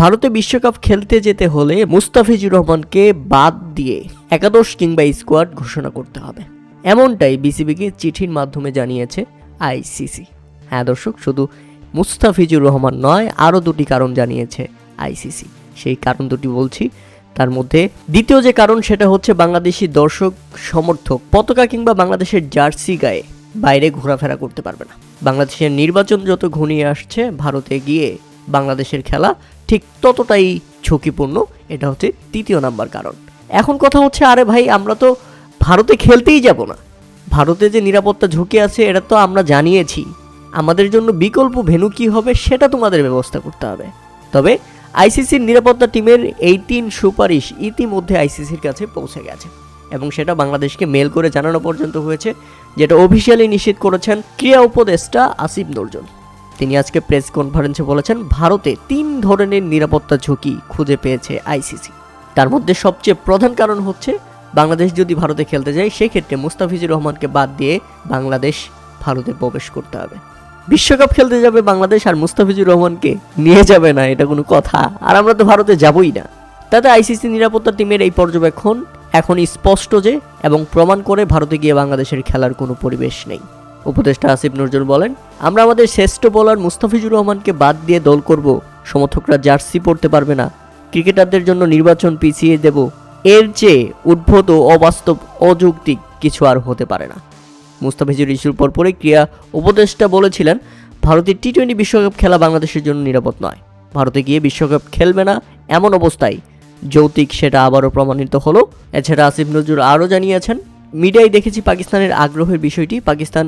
ভারতে বিশ্বকাপ খেলতে যেতে হলে মুস্তাফিজুর রহমানকে বাদ দিয়ে একাদশ কিংবা স্কোয়াড ঘোষণা করতে হবে, এমনটাই বিসিবিকে চিঠির মাধ্যমে জানিয়েছে আইসিসি। হ্যাঁ দর্শক, শুধু মুস্তাফিজুর রহমান নয়, আরও দুটি কারণ জানিয়েছে আইসিসি। সেই কারণ দুটি বলছি। তার মধ্যে দ্বিতীয় যে কারণ সেটা হচ্ছে বাংলাদেশি দর্শক সমর্থক পতাকা কিংবা বাংলাদেশের জার্সি গায়ে বাইরে ঘোরাফেরা করতে পারবে না। বাংলাদেশের নির্বাচন যত ঘনিয়ে আসছে, ভারতে গিয়ে বাংলাদেশের খেলা ঠিক ততটাই ঝুঁকিপূর্ণ। এটা হচ্ছে তৃতীয় নাম্বার কারণ। এখন কথা হচ্ছে, আরে ভাই, আমরা তো ভারতে খেলতেই যাব না, ভারতে যে নিরাপত্তা ঝুঁকি আছে এটা তো আমরা জানিয়েছি, আমাদের জন্য বিকল্প ভেন্যু কী হবে সেটা তোমাদের ব্যবস্থা করতে হবে। তবে আইসিসির নিরাপত্তা টিমের এই 3 সুপারিশ ইতিমধ্যে আইসিসির কাছে পৌঁছে গেছে এবং সেটা বাংলাদেশকে মেল করে জানানো পর্যন্ত হয়েছে, যেটা অফিসিয়ালি নিশ্চিত করেছেন ক্রীড়া উপদেষ্টা আসিফ নজরুল। তিনি আজকে প্রেস কনফারেন্সে বলেছেন, ভারতে 3 ধরনের নিরাপত্তা ঝুঁকি খুঁজে পেয়েছে আইসিসি। তার মধ্যে সবচেয়ে প্রধান কারণ হচ্ছে, বাংলাদেশ যদি ভারতে খেলতে যায় সেক্ষেত্রে মুস্তাফিজুর রহমানকে বাদ দিয়ে বাংলাদেশ ভারতে প্রবেশ করতে হবে। বিশ্বকাপ খেলতে যাবে বাংলাদেশ আর মুস্তাফিজুর রহমানকে নিয়ে যাবে না, এটা কোনো কথা? আর আমরা তো ভারতে যাবই না। তাতে আইসিসি নিরাপত্তা টিমের এই পর্যবেক্ষণ এখনই স্পষ্ট যে, এবং প্রমাণ করে ভারতে গিয়ে বাংলাদেশের খেলার কোনো পরিবেশ নেই। উপদেষ্টা আসিফ নজরুল বলেন, আমরা আমাদের শ্রেষ্ঠ বোলার মুস্তাফিজুর রহমানকে বাদ দিয়ে দল করব, সমর্থকরা জার্সি পরতে পারবে না, ক্রিকেটারদের জন্য নির্বাচন পিছিয়ে দেব, এর চেয়ে উদ্ভূত ও অবাস্তব অযৌক্তিক কিছু আর হতে পারে না। মুস্তাফিজুর ইস্যুর পরপরই ক্রীড়া উপদেষ্টা বলেছিলেন, ভারতের টি-20 বিশ্বকাপ খেলা বাংলাদেশের জন্য নিরাপদ নয়, ভারতে গিয়ে বিশ্বকাপ খেলবে না এমন অবস্থায় যৌক্তিক সেটা আবারও প্রমাণিত হলো। এছাড়া আসিফ নজরুল আরও জানিয়েছেন, মিডিয়ায় দেখেছি পাকিস্তানের আগ্রহের বিষয়টি, পাকিস্তান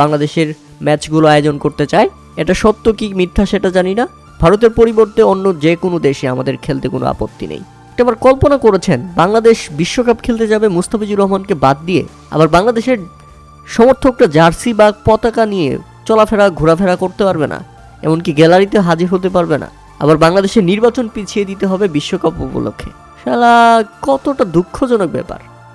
বাংলাদেশের ম্যাচগুলো আয়োজন করতে চায়, এটা সত্য কি মিথ্যা সেটা জানি না, ভারতের পরিবর্তে অন্য যে কোনো দেশে আমাদের খেলতে কোনো আপত্তি নেই। আবার কল্পনা করেছেন বাংলাদেশ বিশ্বকাপ খেলতে যাবে মুস্তাফিজুর রহমানকে বাদ দিয়ে, আবার বাংলাদেশের সমর্থকরা জার্সি বা পতাকা নিয়ে চলাফেরা ঘোরাফেরা করতে পারবে না, এমনকি গ্যালারিতে হাজির হতে পারবে না, আবার বাংলাদেশের নির্বাচন পিছিয়ে দিতে হবে বিশ্বকাপ উপলক্ষে। শালা কতটা দুঃখজনক ব্যাপার।